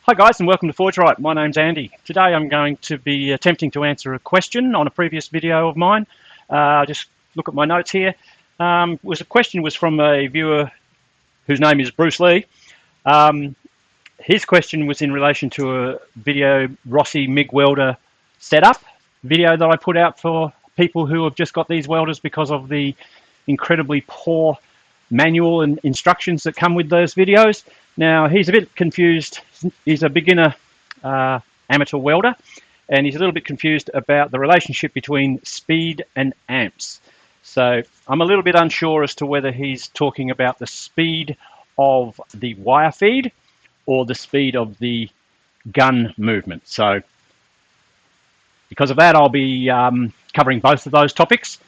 Hi guys, and welcome to Forge Right. My name's Andy. Today I'm going to be attempting to answer a question on a previous video of mine. Just look at my notes here. The question was from a viewer whose name is Bruce Lee. His question was in relation to a video Rossi MIG welder setup video that I put out for people who have just got these welders because of the incredibly poor manual and instructions that come with those videos. Now he's a bit confused. He's a beginner amateur welder, and he's a little bit confused about the relationship between speed and amps. So I'm a little bit unsure as to whether he's talking about the speed of the wire feed or the speed of the gun movement. So because of that, I'll be covering both of those topics.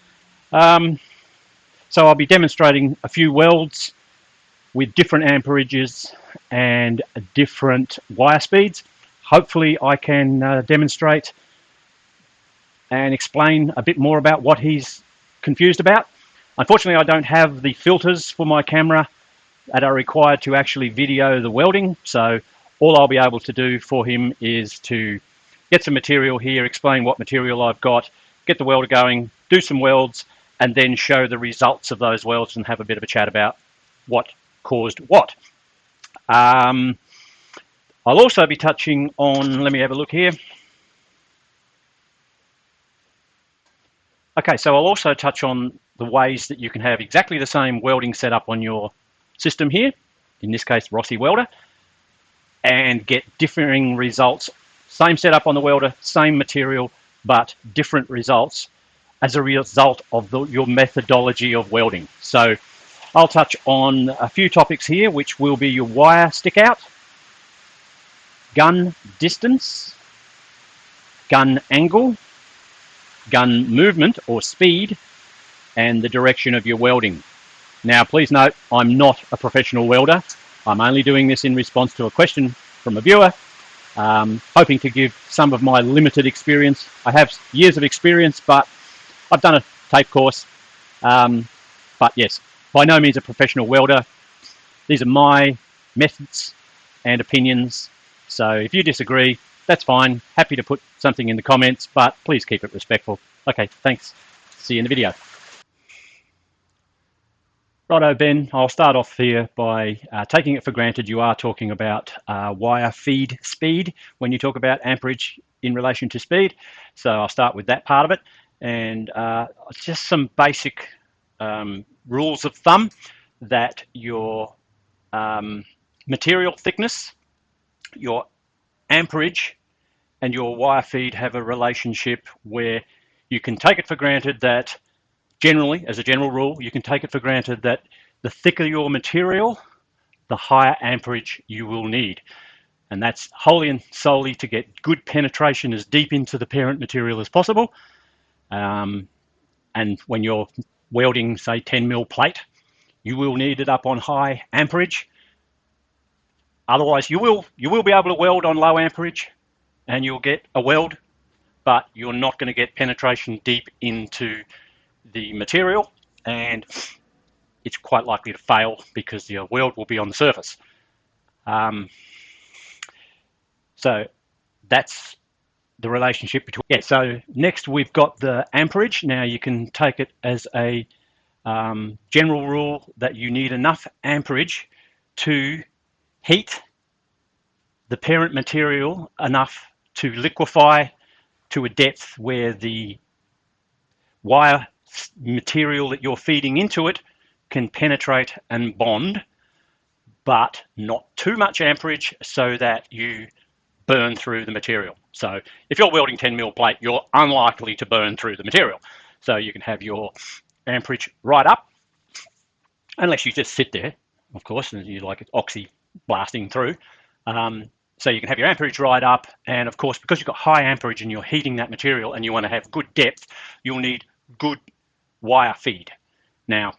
So I'll be demonstrating a few welds with different amperages and different wire speeds. Hopefully I can demonstrate and explain a bit more about what he's confused about. Unfortunately, I don't have the filters for my camera that are required to actually video the welding, so all I'll be able to do for him is to get some material here, explain what material I've got, get the welder going, do some welds, and then show the results of those welds and have a bit of a chat about what caused what. I'll also be touching on, let me have a look here. Okay, so I'll also touch on the ways that you can have exactly the same welding setup on your system here, in this case Rossi welder, and get differing results. Same setup on the welder, same material, but different results as a result of your methodology of welding. So I'll touch on a few topics here, which will be your wire stick out, gun distance, gun angle, gun movement or speed, and the direction of your welding. Now, please note, I'm not a professional welder. I'm only doing this in response to a question from a viewer, hoping to give some of my limited experience. I have years of experience, but I've done a tape course. But yes, by no means a professional welder. These are my methods and opinions. So if you disagree, that's fine. Happy to put something in the comments, but please keep it respectful. Okay, thanks. See you in the video. Righto, Ben, I'll start off here by taking it for granted you are talking about wire feed speed when you talk about amperage in relation to speed. So I'll start with that part of it. And just some basic rules of thumb, that your material thickness, your amperage, and your wire feed have a relationship where you can take it for granted that generally, as a general rule, you can take it for granted that the thicker your material, the higher amperage you will need. And that's wholly and solely to get good penetration as deep into the parent material as possible. And when you're welding, say, 10 mil plate, you will need it up on high amperage. Otherwise, you will be able to weld on low amperage and you'll get a weld, but you're not going to get penetration deep into the material, and it's quite likely to fail because your weld will be on the surface. So that's the relationship between. Yeah, so next we've got the amperage. Now you can take it as a general rule that you need enough amperage to heat the parent material enough to liquefy to a depth where the wire material that you're feeding into it can penetrate and bond, but not too much amperage so that you burn through the material. So if you're welding 10 mil plate, you're unlikely to burn through the material. So you can have your amperage right up, unless you just sit there, of course, and you like it oxy blasting through. So you can have your amperage right up, and of course, because you've got high amperage and you're heating that material and you want to have good depth, you'll need good wire feed. Now,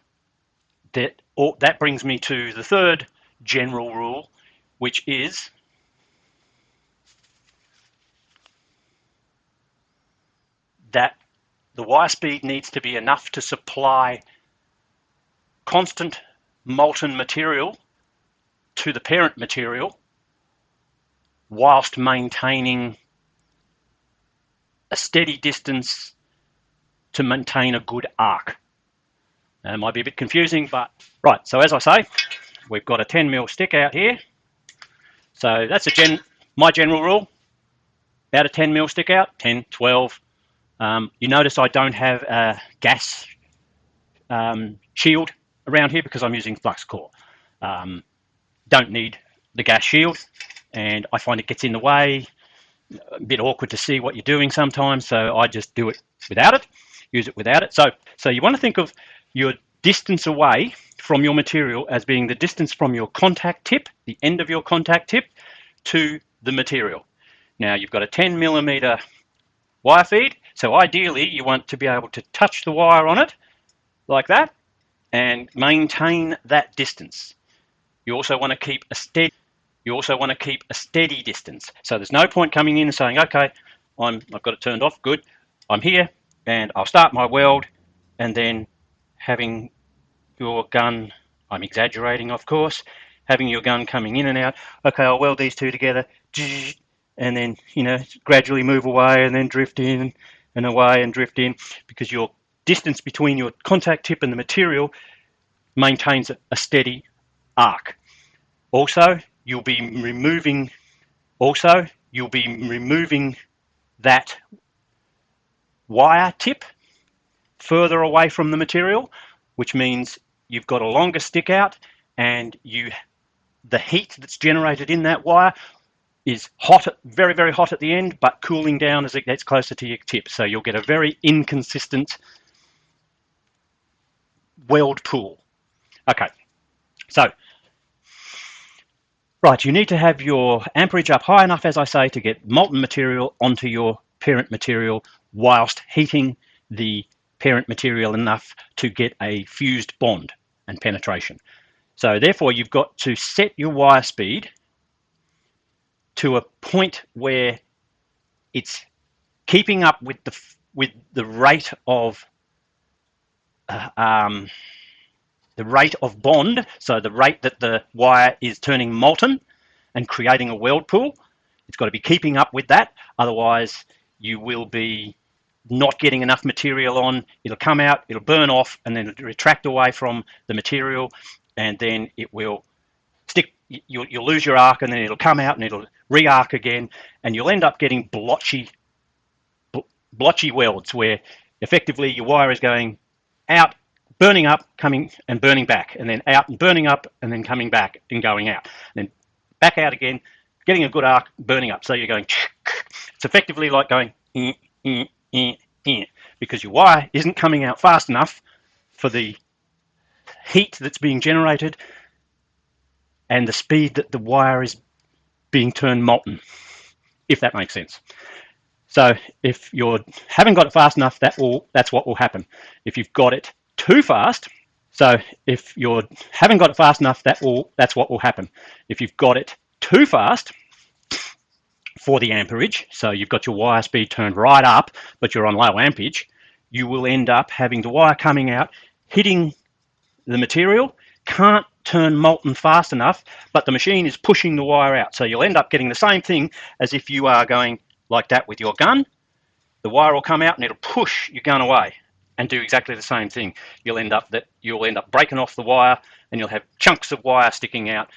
that brings me to the third general rule, which is that the wire speed needs to be enough to supply constant molten material to the parent material whilst maintaining a steady distance to maintain a good arc. It might be a bit confusing, but right, so as I say, we've got a 10mm stick out here. So that's my general rule, about a 10mm stick out, 10, 12. You notice I don't have a gas shield around here because I'm using flux core. Don't need the gas shield, and I find it gets in the way, a bit awkward to see what you're doing sometimes, so I just do it without it, use it without it. So you want to think of your distance away from your material as being the distance from your contact tip, the end of your contact tip, to the material. Now you've got a 10mm wire feed, so ideally you want to be able to touch the wire on it like that and maintain that distance. You also want to keep a steady distance. So there's no point coming in and saying, okay, I've got it turned off, good, I'm here, and I'll start my weld, and then having your gun, I'm exaggerating of course, having your gun coming in and out, okay, I'll weld these two together, and then, gradually move away and then drift in and away and drift in, because your distance between your contact tip and the material maintains a steady arc. Also, you'll be removing that wire tip further away from the material, which means you've got a longer stick out, and the heat that's generated in that wire is hot, very, very hot at the end, but cooling down as it gets closer to your tip. So you'll get a very inconsistent weld pool. Okay, so right, you need to have your amperage up high enough, as I say, to get molten material onto your parent material whilst heating the parent material enough to get a fused bond and penetration. So therefore, you've got to set your wire speed to a point where it's keeping up with the rate of bond, so the rate that the wire is turning molten and creating a weld pool. It's got to be keeping up with that, otherwise you will be not getting enough material on. It'll come out, it'll burn off, and then it'll retract away from the material, and then it will stick. You'll lose your arc, and then it'll come out and it'll re-arc again, and you'll end up getting blotchy welds where effectively your wire is going out, burning up, coming and burning back, and then out and burning up, and then coming back and going out, and then back out again, getting a good arc, burning up. So you're going, it's effectively like going, because your wire isn't coming out fast enough for the heat that's being generated and the speed that the wire is being turned molten, if that makes sense. So if you haven't got it fast enough, that's what will happen. If you've got it too fast, that's what will happen. If you've got it too fast for the amperage, so you've got your wire speed turned right up, but you're on low ampage, you will end up having the wire coming out, hitting the material, can't turn molten fast enough, but the machine is pushing the wire out. So you'll end up getting the same thing as if you are going like that with your gun. The wire will come out and it'll push your gun away and do exactly the same thing. You'll end up breaking off the wire, and you'll have chunks of wire sticking out,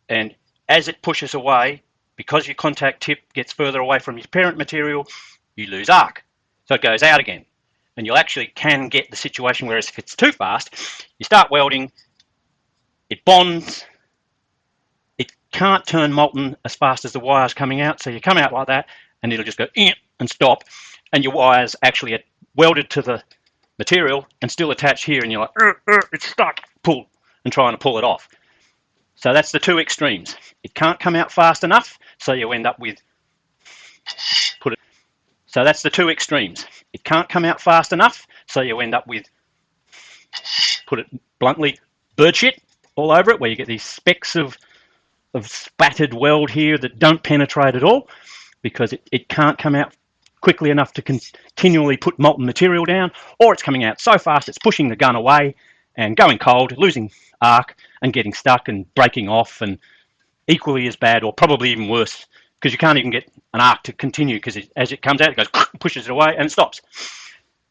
and as it pushes away, because your contact tip gets further away from your parent material, you lose arc. So it goes out again. And you'll actually can get the situation whereas if it's too fast, you start welding, it bonds, it can't turn molten as fast as the wire's coming out, so you come out like that, and it'll just go and stop, and your wires actually are welded to the material and still attached here, and you're like, it's stuck, pull, and trying to pull it off. So that's the two extremes. It can't come out fast enough, so you end up with, so that's the two extremes. It can't come out fast enough, so you end up with, put it bluntly, bird shit all over it, where you get these specks of spattered weld here that don't penetrate at all, because it can't come out quickly enough to continually put molten material down, or it's coming out so fast it's pushing the gun away and going cold, losing arc and getting stuck and breaking off, and equally as bad, or probably even worse, because you can't even get an arc to continue, because as it comes out, it goes, pushes it away, and it stops.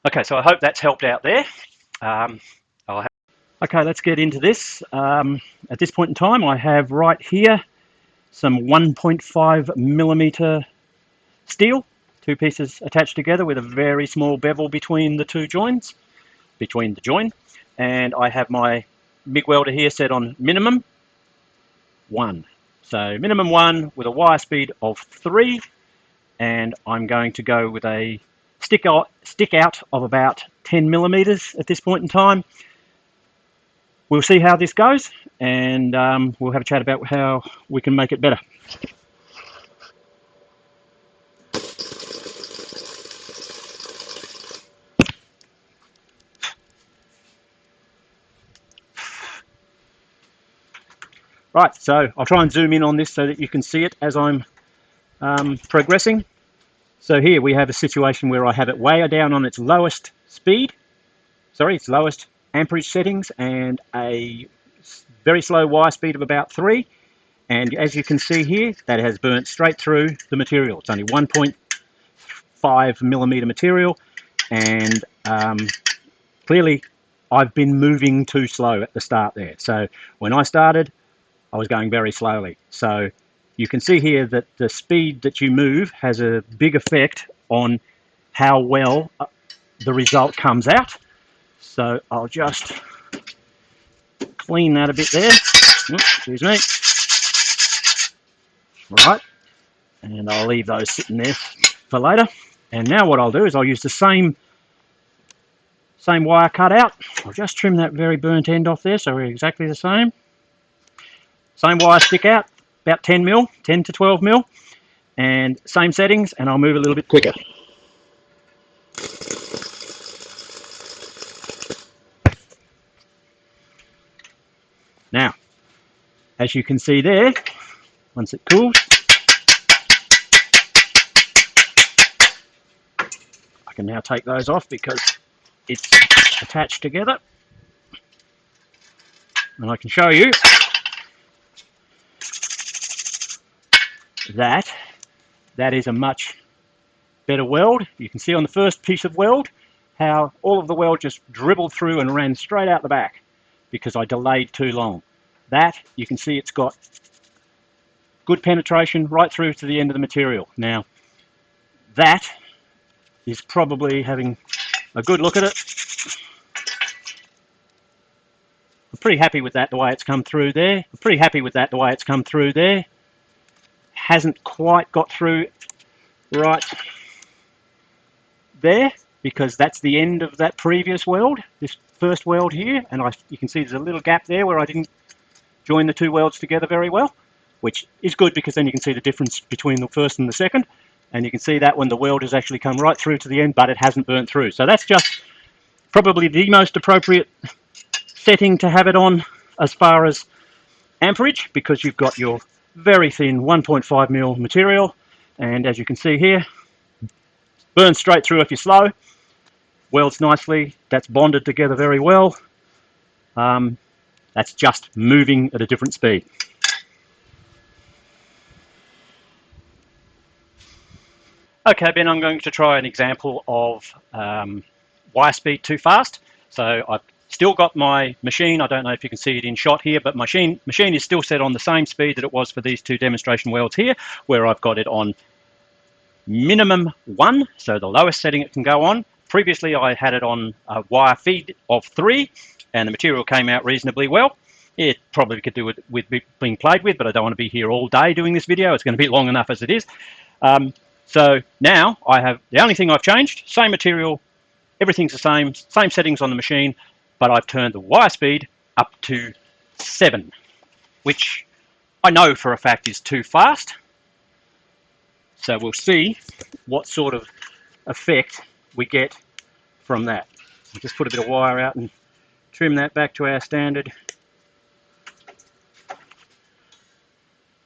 Okay, so I hope that's helped out there. Okay, let's get into this. At this point in time, I have right here some 1.5 millimeter steel, two pieces attached together with a very small bevel between the two joins, between the join, and I have my MIG welder here set on minimum 1. So minimum 1 with a wire speed of 3, and I'm going to go with a stick out of about 10 millimeters at this point in time. We'll see how this goes, and we'll have a chat about how we can make it better. Right, so I'll try and zoom in on this so that you can see it as I'm progressing. So here we have a situation where I have it way down on its lowest speed, its lowest amperage settings, and a very slow wire speed of about 3. And as you can see here, that has burnt straight through the material. It's only 1.5 millimeter material, and clearly I've been moving too slow at the start there. So when I started, I was going very slowly. So you can see here that the speed that you move has a big effect on how well the result comes out. So I'll just clean that a bit there. Excuse me. Right, and I'll leave those sitting there for later. And now what I'll do is I'll use the same wire cut out. I'll just trim that very burnt end off there so we're exactly the same. Same wire stick out, about 10 to 12 mil, and same settings, and I'll move a little bit quicker. Now, as you can see there, once it cools, I can now take those off because it's attached together. And I can show you that is a much better weld. You can see on the first piece of weld how all of the weld just dribbled through and ran straight out the back because I delayed too long. That, you can see it's got good penetration right through to the end of the material. Now, that is probably, having a good look at it, I'm pretty happy with that, the way it's come through there. Hasn't quite got through right there because that's the end of that previous weld, this first weld here, and you can see there's a little gap there where I didn't join the two welds together very well, which is good because then you can see the difference between the first and the second, and you can see that when the weld has actually come right through to the end, but it hasn't burnt through. So that's just probably the most appropriate setting to have it on as far as amperage, because you've got your very thin 1.5 mil material, and as you can see here, burns straight through if you're slow, welds nicely, that's bonded together very well. That's just moving at a different speed. Okay, Ben, I'm going to try an example of wire speed too fast. So I've still got my machine. I don't know if you can see it in shot here, but my machine is still set on the same speed that it was for these two demonstration welds here, where I've got it on minimum 1, so the lowest setting it can go on. Previously, I had it on a wire feed of 3, and the material came out reasonably well. It probably could do with being played with, but I don't want to be here all day doing this video. It's going to be long enough as it is. So now I have, the only thing I've changed, same material, everything's the same settings on the machine, but I've turned the wire speed up to 7, which I know for a fact is too fast. So we'll see what sort of effect we get from that. I'll just put a bit of wire out and trim that back to our standard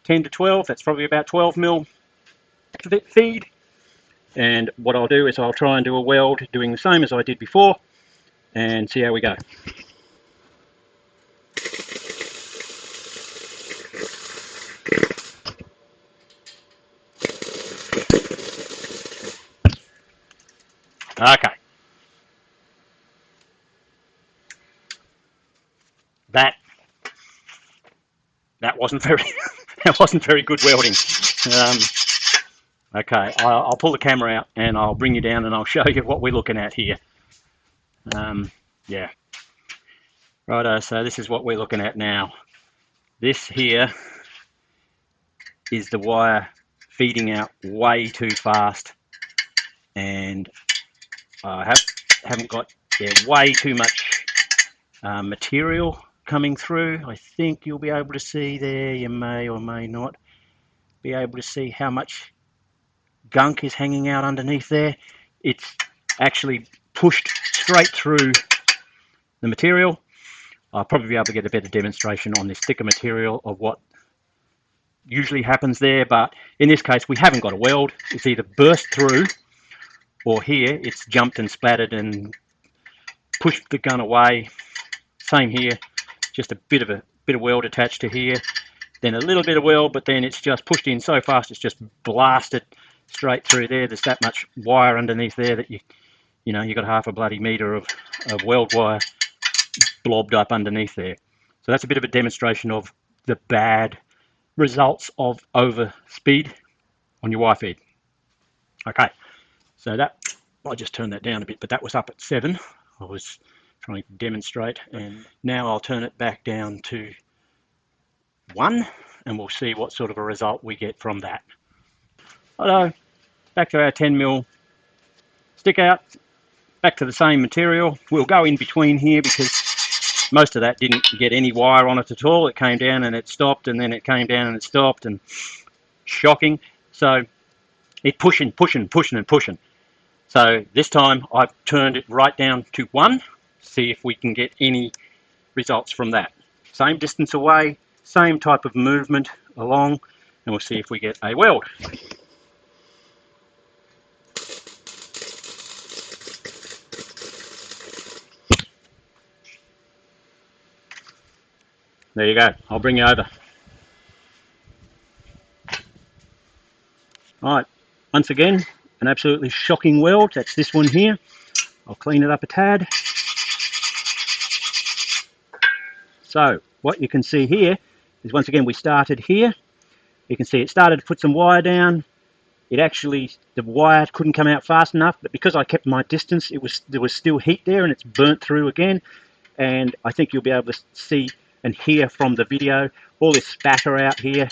10 to 12. That's probably about 12 mil feed. And what I'll do is I'll try and do a weld doing the same as I did before and see how we go. Okay, that wasn't very that wasn't very good welding. Um, okay, I'll pull the camera out and I'll bring you down and I'll show you what we're looking at here. Yeah, righto. So this is what we're looking at now. This here is the wire feeding out way too fast, and I haven't got way too much material coming through. I think you'll be able to see there, you may or may not be able to see how much gunk is hanging out underneath there. It's actually pushed straight through the material. I'll probably be able to get a better demonstration on this thicker material of what usually happens there, but in this case we haven't got a weld. It's either burst through, or here it's jumped and splattered and pushed the gun away. Same here, just a bit of weld attached to here, then a little bit of weld, but then it's just pushed in so fast it's just blasted straight through there. There's that much wire underneath there that you know you've got half a bloody meter of weld wire blobbed up underneath there. So that's a bit of a demonstration of the bad results of over speed on your wire feed. Okay, so that, I just turned that down a bit, but that was up at 7. I was trying to demonstrate, and now I'll turn it back down to 1 and we'll see what sort of a result we get from that. Hello, back to our 10mm stick out, back to the same material. We'll go in between here because most of that didn't get any wire on it at all. It came down and it stopped, and then it came down and it stopped, and shocking. So it pushing. So this time I've turned it right down to 1, see if we can get any results from that. Same distance away, same type of movement along, and we'll see if we get a weld. There you go, I'll bring you over. Alright, once again, an absolutely shocking weld. That's this one here. I'll clean it up a tad. So what you can see here is, once again, we started here. You can see it started to put some wire down. It actually, the wire couldn't come out fast enough, but because I kept my distance, there was still heat there, and it's burnt through again. And I think you'll be able to see and hear from the video all this spatter out here.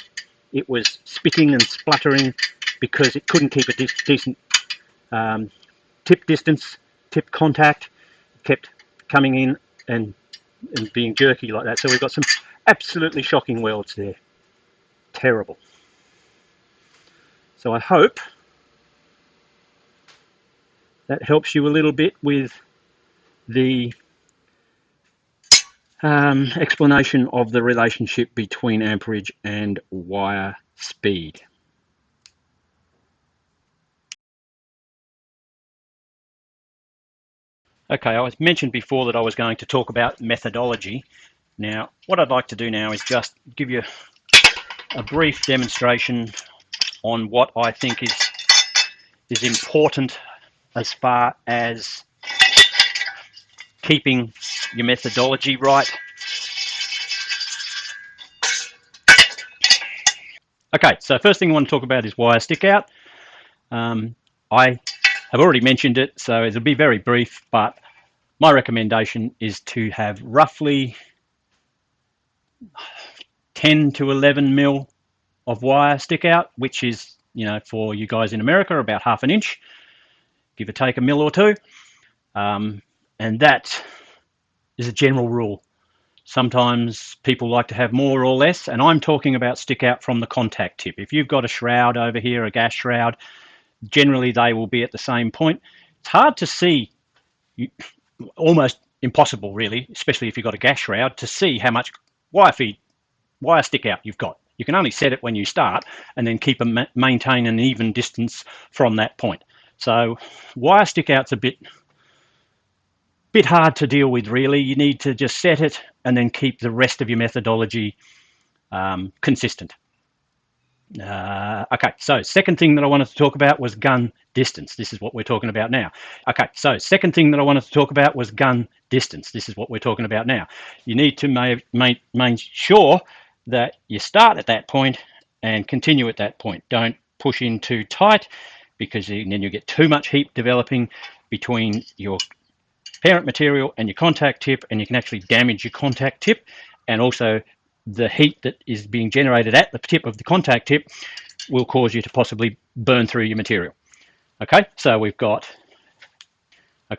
It was spitting and spluttering because it couldn't keep a decent tip distance, tip contact. It kept coming in and being jerky like that. So we've got some absolutely shocking welds there. Terrible. So I hope that helps you a little bit with the explanation of the relationship between amperage and wire speed. Okay, I mentioned before that I was going to talk about methodology. Now, what I'd like to do now is just give you a brief demonstration on what I think is important as far as keeping your methodology right. Okay, so first thing I want to talk about is wire stick out. I have already mentioned it, so it'll be very brief, but my recommendation is to have roughly 10 to 11 mil of wire stick out, which is, you know, for you guys in America, about ½ an inch, give or take a mil or two. And that is a general rule. Sometimes people like to have more or less, and I'm talking about stick out from the contact tip. If you've got a shroud over here, a gas shroud, generally they will be at the same point. It's hard to see, almost impossible really, especially if you've got a gas shroud, to see how much wire stick out you've got. You can only set it when you start and then maintain an even distance from that point. So wire stick out's a bit hard to deal with really. You need to just set it and then keep the rest of your methodology consistent. Okay, so second thing that I wanted to talk about was gun distance. This is what we're talking about now. Okay, so second thing that I wanted to talk about was gun distance. This is what we're talking about now. You need to make sure that you start at that point and continue at that point. Don't push in too tight, because then you get too much heat developing between your parent material and your contact tip, and you can actually damage your contact tip, and also the heat that is being generated at the tip of the contact tip will cause you to possibly burn through your material. Okay, so we've got a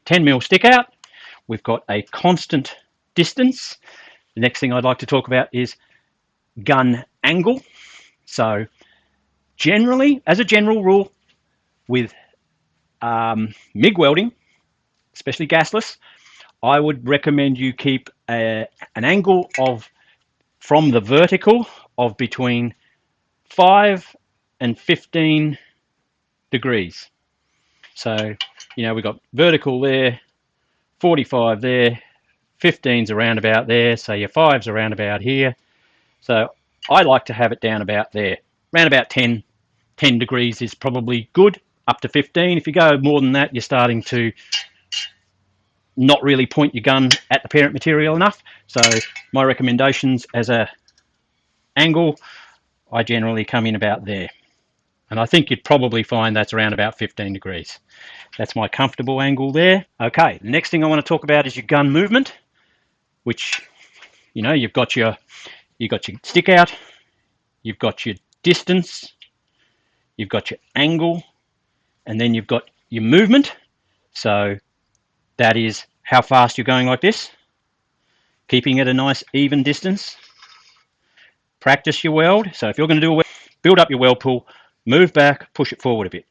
10mm stick out. We've got a constant distance. The next thing I'd like to talk about is gun angle. So generally, as a general rule, with MIG welding, especially gasless, I would recommend you keep an angle of, from the vertical, of between 5 and 15 degrees. So, you know, we've got vertical there, 45 there, 15's around about there, so your 5's around about here. So I like to have it down about there, around about 10 degrees is probably good, up to 15. If you go more than that, you're starting to not really point your gun at the parent material enough. So my recommendations as a angle, I generally come in about there. And I think you'd probably find that's around about 15 degrees. That's my comfortable angle there. Okay, the next thing I want to talk about is your gun movement, which, you know, you've got your stick out, you've got your distance, you've got your angle, and then you've got your movement. So that is how fast you're going like this, keeping it a nice even distance. Practice your weld. So if you're going to do a weld, build up your weld pool, move back, push it forward a bit.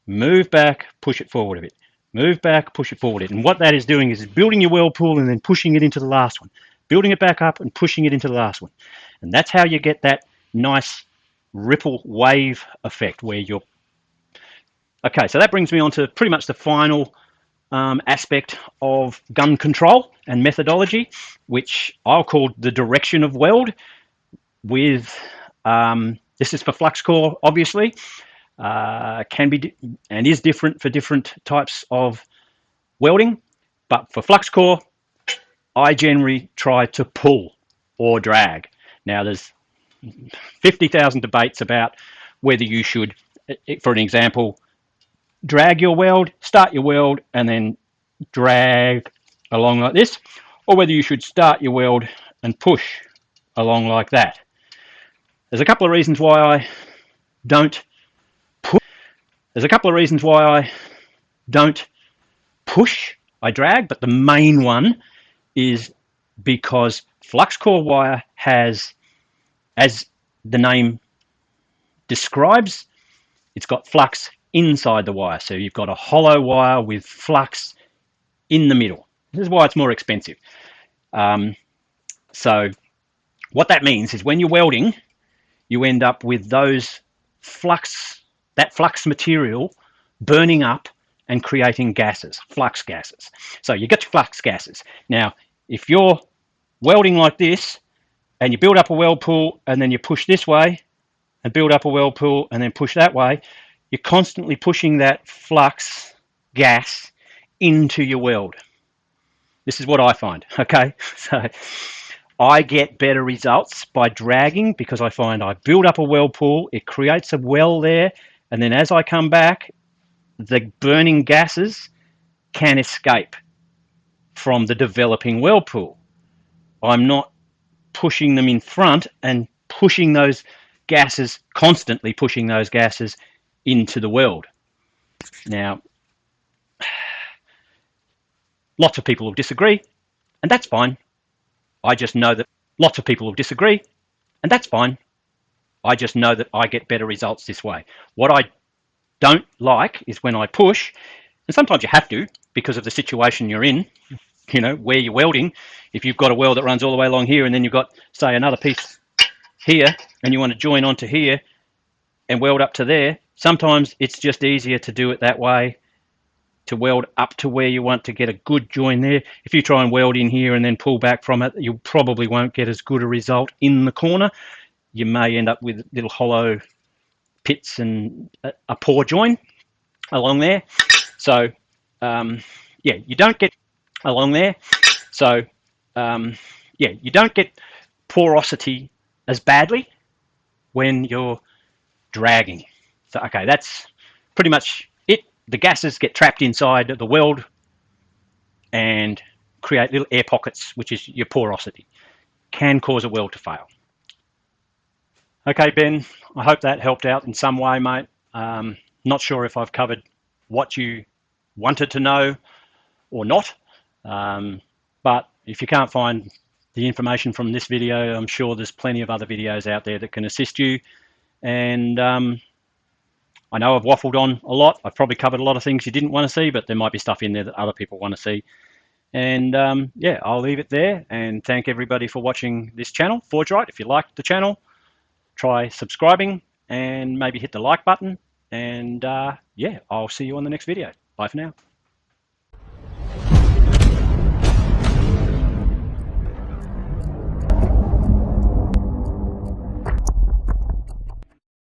Move back, push it forward a bit. Move back, push it forward a bit. And what that is doing is building your weld pool and then pushing it into the last one. Building it back up and pushing it into the last one. And that's how you get that nice ripple wave effect where you're... Okay, so that brings me on to pretty much the final aspect of gun control and methodology, which I'll call the direction of weld. With this is for flux core, obviously. Can be and is different for different types of welding, but for flux core, I generally try to pull or drag. Now, there's 50,000 debates about whether you should, for an example, drag your weld, start your weld, and then drag along like this, or whether you should start your weld and push along like that. There's a couple of reasons why I don't push. I drag, but the main one is because flux core wire has, as the name describes, it's got flux inside the wire. So you've got a hollow wire with flux in the middle. This is why it's more expensive. So what that means is when you're welding, you end up with that flux material burning up and creating gases, flux gases. So you get your flux gases. Now, if you're welding like this and you build up a weld pool and then you push this way and build up a weld pool and then push that way, you're constantly pushing that flux gas into your weld. This is what I find, okay? So I get better results by dragging because I find I build up a weld pool, it creates a well there, and then as I come back, the burning gases can escape from the developing weld pool. I'm not pushing them in front and pushing those gases, constantly pushing those gases into the weld. Now, lots of people will disagree, and that's fine. I just know that lots of people will disagree, and that's fine. I just know that I get better results this way. What I don't like is when I push, and sometimes you have to because of the situation you're in, you know, where you're welding. If you've got a weld that runs all the way along here and then you've got, say, another piece here and you want to join onto here and weld up to there, sometimes it's just easier to do it that way to weld up to where you want to get a good join there. If you try and weld in here and then pull back from it, you probably won't get as good a result in the corner. You may end up with little hollow pits and a poor join along there. So yeah, you don't get along there. So yeah, you don't get porosity as badly when you're dragging. So okay, that's pretty much it. The gases get trapped inside the weld and create little air pockets, which is your porosity. Can cause a weld to fail. Okay, Ben, I hope that helped out in some way, mate. Not sure if I've covered what you wanted to know or not, but if you can't find the information from this video, I'm sure there's plenty of other videos out there that can assist you. And I know I've waffled on a lot. I've probably covered a lot of things you didn't want to see, but there might be stuff in there that other people want to see. And yeah, I'll leave it there and thank everybody for watching this channel, Forge Wright. If you liked the channel, try subscribing and maybe hit the like button. And yeah, I'll see you on the next video. Bye for now.